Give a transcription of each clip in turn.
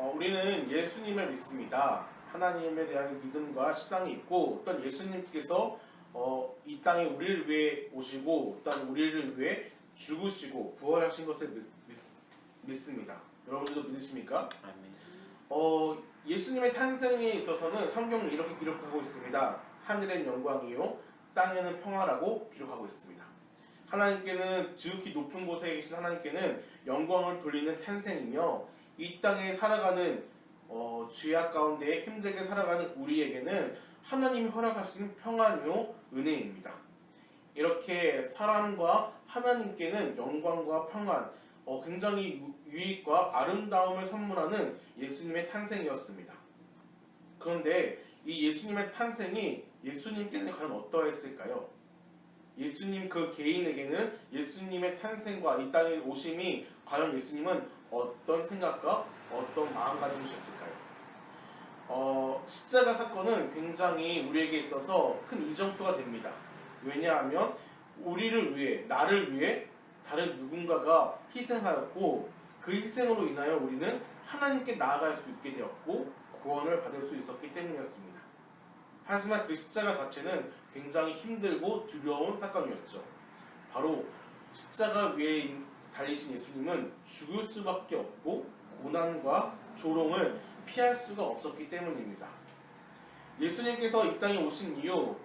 우리는 예수님을 믿습니다. 하나님에 대한 믿음과 신앙이 있고, 또 예수님께서 이 땅에 우리를 위해 오시고, 또 우리를 위해 죽으시고 부활하신 것을 믿습니다. 여러분들도 믿으십니까? 예수님의 탄생에 있어서는 성경은 이렇게 기록하고 있습니다. 하늘엔 영광이요 땅에는 평화라고 기록하고 있습니다. 하나님께는 지극히 높은 곳에 계신 하나님께는 영광을 돌리는 탄생이며, 이 땅에 살아가는 죄악 가운데 힘들게 살아가는 우리에게는 하나님이 허락하신 평안이요 은혜입니다. 이렇게 사람과 하나님께는 영광과 평안, 굉장히 유익과 아름다움을 선물하는 예수님의 탄생이었습니다. 그런데 이 예수님의 탄생이 예수님께는 과연 어떠했을까요? 예수님 그 개인에게는 예수님의 탄생과 이 땅에 오심이 과연 예수님은 어떤 생각과 어떤 마음가짐이셨을까요? 십자가 사건은 굉장히 우리에게 있어서 큰 이정표가 됩니다. 왜냐하면 우리를 위해, 나를 위해 다른 누군가가 희생하였고, 그 희생으로 인하여 우리는 하나님께 나아갈 수 있게 되었고 구원을 받을 수 있었기 때문이었습니다. 하지만 그 십자가 자체는 굉장히 힘들고 두려운 사건이었죠. 바로 십자가 위에 달리신 예수님은 죽을 수밖에 없고 고난과 조롱을 피할 수가 없었기 때문입니다. 예수님께서 이 땅에 오신 이유,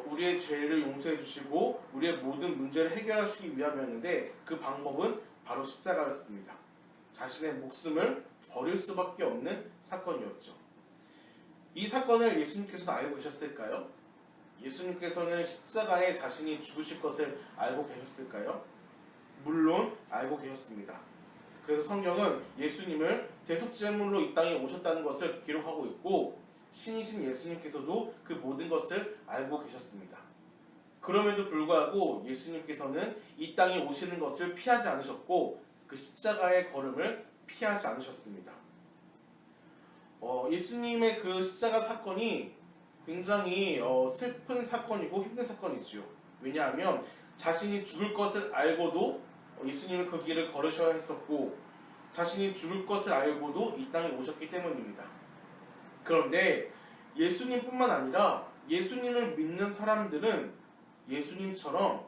우리의 죄를 용서해 주시고 우리의 모든 문제를 해결하시기 위함이었는데, 그 방법은 바로 십자가였습니다. 자신의 목숨을 버릴 수밖에 없는 사건이었죠. 이 사건을 예수님께서는 알고 계셨을까요? 예수님께서는 십자가에 자신이 죽으실 것을 알고 계셨을까요? 물론 알고 계셨습니다. 그래서 성경은 예수님을 대속제물로 이 땅에 오셨다는 것을 기록하고 있고, 신이신 예수님께서도 그 모든 것을 알고 계셨습니다. 그럼에도 불구하고 예수님께서는 이 땅에 오시는 것을 피하지 않으셨고, 그 십자가의 걸음을 피하지 않으셨습니다. 예수님의 그 십자가 사건이 굉장히 슬픈 사건이고 힘든 사건이지요. 왜냐하면 자신이 죽을 것을 알고도 예수님은 그 길을 걸으셔야 했었고, 자신이 죽을 것을 알고도 이 땅에 오셨기 때문입니다. 그런데 예수님뿐만 아니라 예수님을 믿는 사람들은 예수님처럼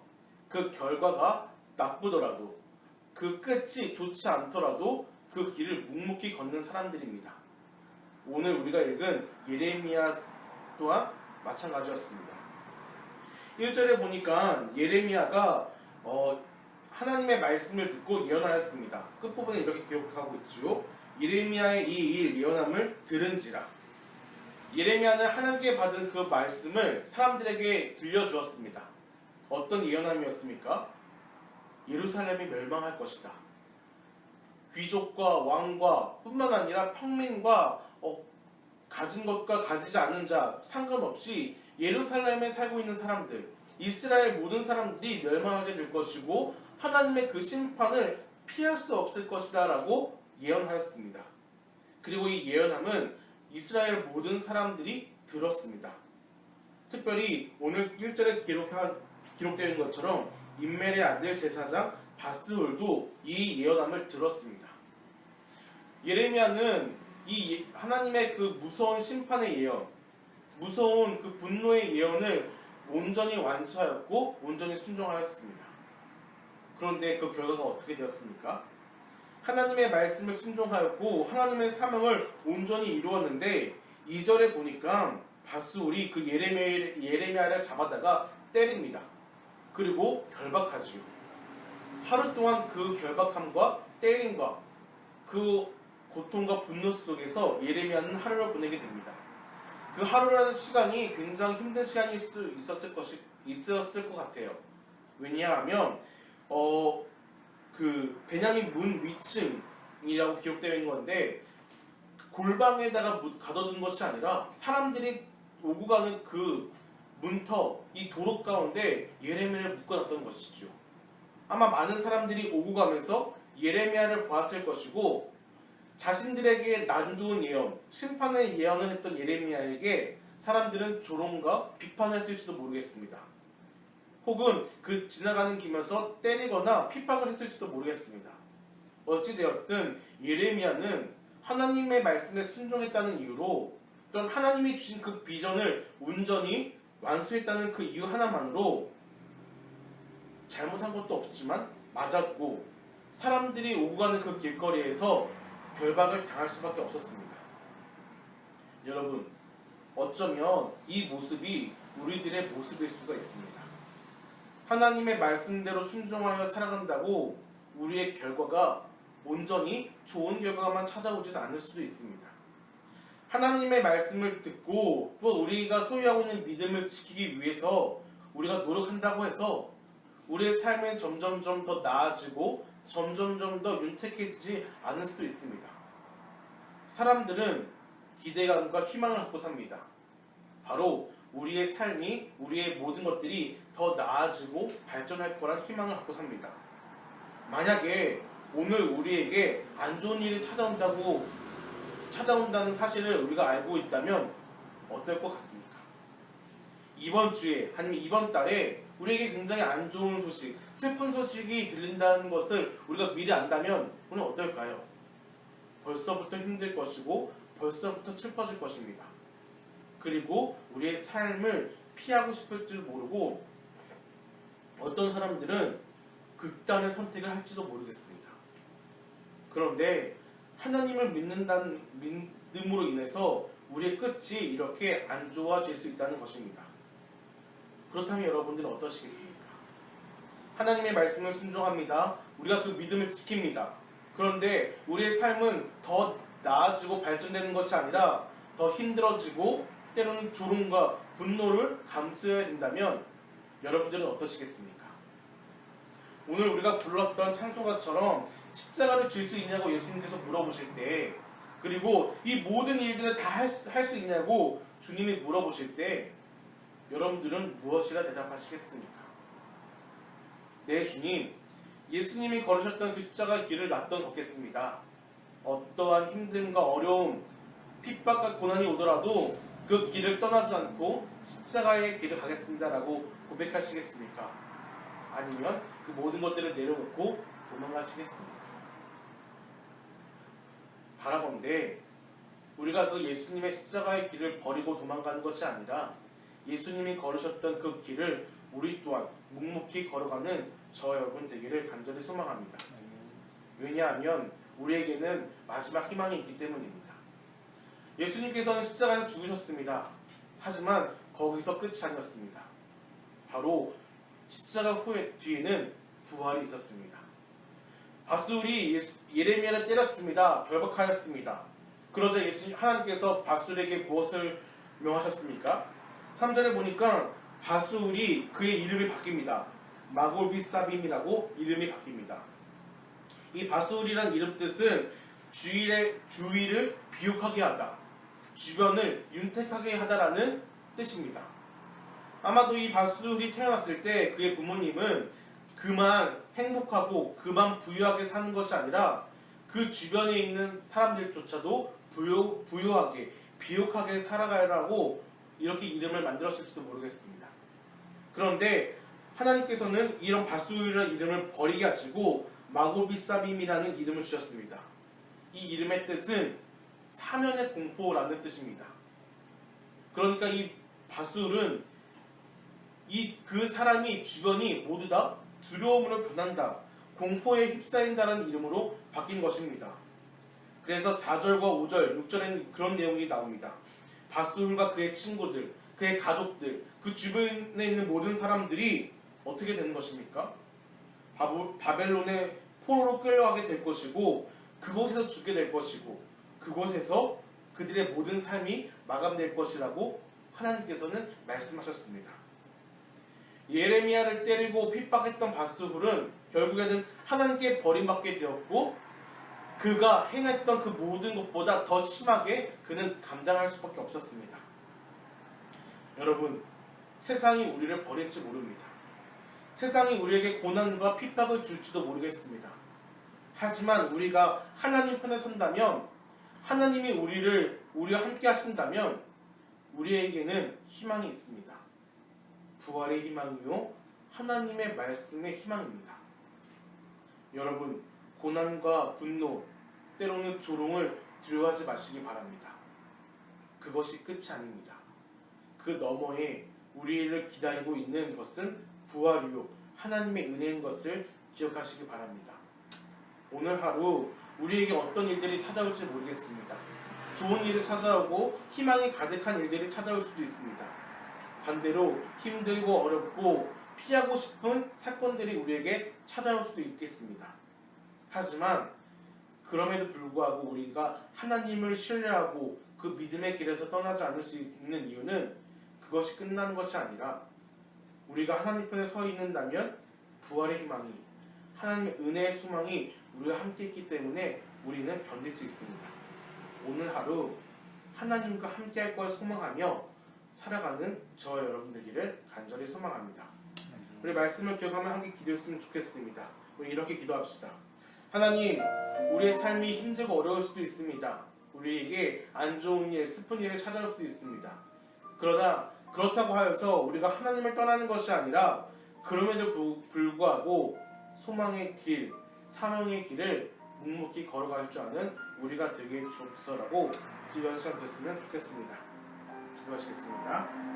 그 결과가 나쁘더라도, 그 끝이 좋지 않더라도 그 길을 묵묵히 걷는 사람들입니다. 오늘 우리가 읽은 예레미야 또한 마찬가지였습니다. 1절에 보니까 예레미야가 하나님의 말씀을 듣고 예언하였습니다. 끝부분에 이렇게 기록하고 있죠. 예레미야의 이 일 예언함을 들은지라. 예레미야는 하나님께 받은 그 말씀을 사람들에게 들려주었습니다. 어떤 예언함이었습니까? 예루살렘이 멸망할 것이다. 귀족과 왕과 뿐만 아니라 평민과 가진 것과 가지지 않는 자 상관없이 예루살렘에 살고 있는 사람들, 이스라엘 모든 사람들이 멸망하게 될 것이고 하나님의 그 심판을 피할 수 없을 것이다 라고 예언하였습니다. 그리고 이 예언함은 이스라엘 모든 사람들이 들었습니다. 특별히 오늘 1절에 기록되어 있는 것처럼 임멜의 아들 제사장 바스홀도 이 예언함을 들었습니다. 예레미야는 이 하나님의 그 무서운 심판의 예언, 무서운 그 분노의 예언을 온전히 완수하였고 온전히 순종하였습니다. 그런데 그 결과가 어떻게 되었습니까? 하나님의 말씀을 순종하였고 하나님의 사명을 온전히 이루었는데 2절에 보니까 바스홀이 그 예레미야를 잡아다가 때립니다. 그리고 결박하지요. 하루 동안 그 결박함과 때림과 그 고통과 분노 속에서 예레미야는 하루를 보내게 됩니다. 그 하루라는 시간이 굉장히 힘든 시간일 수 있었을 것 같아요. 왜냐하면 그 베냐민 문 위층이라고 기록되어 있는 건데, 골방에다가 가둬둔 것이 아니라 사람들이 오고 가는 그 문터, 이 도로 가운데 예레미야를 묶어놨던 것이죠. 아마 많은 사람들이 오고 가면서 예레미야를 보았을 것이고, 자신들에게 난 좋은 예언, 심판의 예언을 했던 예레미야에게 사람들은 조롱과 비판을 했을지도 모르겠습니다. 혹은 그 지나가는 길에서 때리거나 핍박을 했을지도 모르겠습니다. 어찌되었든 예레미야는 하나님의 말씀에 순종했다는 이유로, 또는 하나님이 주신 그 비전을 온전히 완수했다는 그 이유 하나만으로 잘못한 것도 없지만 맞았고, 사람들이 오고 가는 그 길거리에서 결박을 당할 수밖에 없었습니다. 여러분, 어쩌면 이 모습이 우리들의 모습일 수가 있습니다. 하나님의 말씀대로 순종하여 살아간다고 우리의 결과가 온전히 좋은 결과만 찾아오진 않을 수도 있습니다. 하나님의 말씀을 듣고 또 우리가 소유하고 있는 믿음을 지키기 위해서 우리가 노력한다고 해서 우리의 삶은 점점점 더 나아지고 점점점 더 윤택해지지 않을 수도 있습니다. 사람들은 기대감과 희망을 갖고 삽니다. 바로 우리의 삶이, 우리의 모든 것들이 더 나아지고 발전할 거란 희망을 갖고 삽니다. 만약에 오늘 우리에게 안 좋은 일이 찾아온다는 사실을 우리가 알고 있다면 어떨 것 같습니까? 이번 주에 아니면 이번 달에 우리에게 굉장히 안 좋은 소식, 슬픈 소식이 들린다는 것을 우리가 미리 안다면 오늘 어떨까요? 벌써부터 힘들 것이고 벌써부터 슬퍼질 것입니다. 그리고 우리의 삶을 피하고 싶을 줄 모르고 어떤 사람들은 극단의 선택을 할지도 모르겠습니다. 그런데 하나님을 믿음으로 인해서 우리의 끝이 이렇게 안 좋아질 수 있다는 것입니다. 그렇다면 여러분들은 어떠시겠습니까? 하나님의 말씀을 순종합니다. 우리가 그 믿음을 지킵니다. 그런데 우리의 삶은 더 나아지고 발전되는 것이 아니라 더 힘들어지고 때로는 조롱과 분노를 감수해야 된다면 여러분들은 어떠시겠습니까? 오늘 우리가 불렀던 찬송가처럼 십자가를 질 수 있냐고 예수님께서 물어보실 때, 그리고 이 모든 일들을 다 할 수 있냐고 주님이 물어보실 때 여러분들은 무엇이라 대답하시겠습니까? 네, 주님, 예수님이 걸으셨던 그 십자가 길을 낫던 걷겠습니다. 어떠한 힘듦과 어려움, 핍박과 고난이 오더라도 그 길을 떠나지 않고 십자가의 길을 가겠습니다 라고 고백하시겠습니까? 아니면 그 모든 것들을 내려놓고 도망가시겠습니까? 바라건대 우리가 그 예수님의 십자가의 길을 버리고 도망가는 것이 아니라 예수님이 걸으셨던 그 길을 우리 또한 묵묵히 걸어가는 저 여러분 되기를 간절히 소망합니다. 왜냐하면 우리에게는 마지막 희망이 있기 때문입니다. 예수님께서는 십자가에서 죽으셨습니다. 하지만 거기서 끝이 아니었습니다. 바로 십자가 뒤에는 부활이 있었습니다. 밧술이 예레미야를 때렸습니다. 결박하였습니다. 그러자 하나님께서 밧술에게 무엇을 명하셨습니까? 3절에 보니까 밧술이 그의 이름이 바뀝니다. 마골비사빔이라고 이름이 바뀝니다. 이 밧술이란 이름 뜻은 주위를 비옥하게 하다, 주변을 윤택하게 하다라는 뜻입니다. 아마도 이 밧술이 태어났을 때 그의 부모님은 그만 행복하고 그만 부유하게 사는 것이 아니라 그 주변에 있는 사람들조차도 부유하게 비옥하게 살아가라고 이렇게 이름을 만들었을지도 모르겠습니다. 그런데 하나님께서는 이런 밧술이라는 이름을 버리게 하시고 마고비사빔이라는 이름을 주셨습니다. 이 이름의 뜻은 사면의 공포라는 뜻입니다. 그러니까 이 밧술은 그 사람이 주변이 모두 다 두려움으로 변한다, 공포에 휩싸인다는 이름으로 바뀐 것입니다. 그래서 4절과 5절, 6절에는 그런 내용이 나옵니다. 밧술과 그의 친구들, 그의 가족들, 그 주변에 있는 모든 사람들이 어떻게 되는 것입니까? 바벨론의 포로로 끌려가게 될 것이고 그곳에서 죽게 될 것이고 그곳에서 그들의 모든 삶이 마감될 것이라고 하나님께서는 말씀하셨습니다. 예레미야를 때리고 핍박했던 밧술은 결국에는 하나님께 버림받게 되었고 그가 행했던 그 모든 것보다 더 심하게 그는 감당할 수밖에 없었습니다. 여러분, 세상이 우리를 버릴지 모릅니다. 세상이 우리에게 고난과 핍박을 줄지도 모르겠습니다. 하지만 우리가 하나님 편에 선다면, 하나님이 우리와 함께 하신다면 우리에게는 희망이 있습니다. 부활의 희망이요 하나님의 말씀의 희망입니다. 여러분, 고난과 분노, 때로는 조롱을 두려워하지 마시기 바랍니다. 그것이 끝이 아닙니다. 그 너머에 우리를 기다리고 있는 것은 부활이요 하나님의 은혜인 것을 기억하시기 바랍니다. 오늘 하루 우리에게 어떤 일들이 찾아올지 모르겠습니다. 좋은 일이 찾아오고 희망이 가득한 일들이 찾아올 수도 있습니다. 반대로 힘들고 어렵고 피하고 싶은 사건들이 우리에게 찾아올 수도 있겠습니다. 하지만 그럼에도 불구하고 우리가 하나님을 신뢰하고 그 믿음의 길에서 떠나지 않을 수 있는 이유는 그것이 끝나는 것이 아니라 우리가 하나님 편에 서 있는다면 부활의 희망이 하나님의 은혜의 소망이 우리와 함께 있기 때문에 우리는 견딜 수 있습니다. 오늘 하루 하나님과 함께 할 걸 소망하며 살아가는 저와 여러분들이를 간절히 소망합니다. 우리 말씀을 기억하며 함께 기도했으면 좋겠습니다. 우리 이렇게 기도합시다. 하나님, 우리의 삶이 힘들고 어려울 수도 있습니다. 우리에게 안 좋은 일, 슬픈 일을 찾아올 수도 있습니다. 그러나 그렇다고 하여서 우리가 하나님을 떠나는 것이 아니라 그럼에도 불구하고 소망의 길, 사명의 길을 묵묵히 걸어갈 줄 아는 우리가 되게 주옵소서라고 기도하는 시간 됐으면 좋겠습니다. 기도하시겠습니다.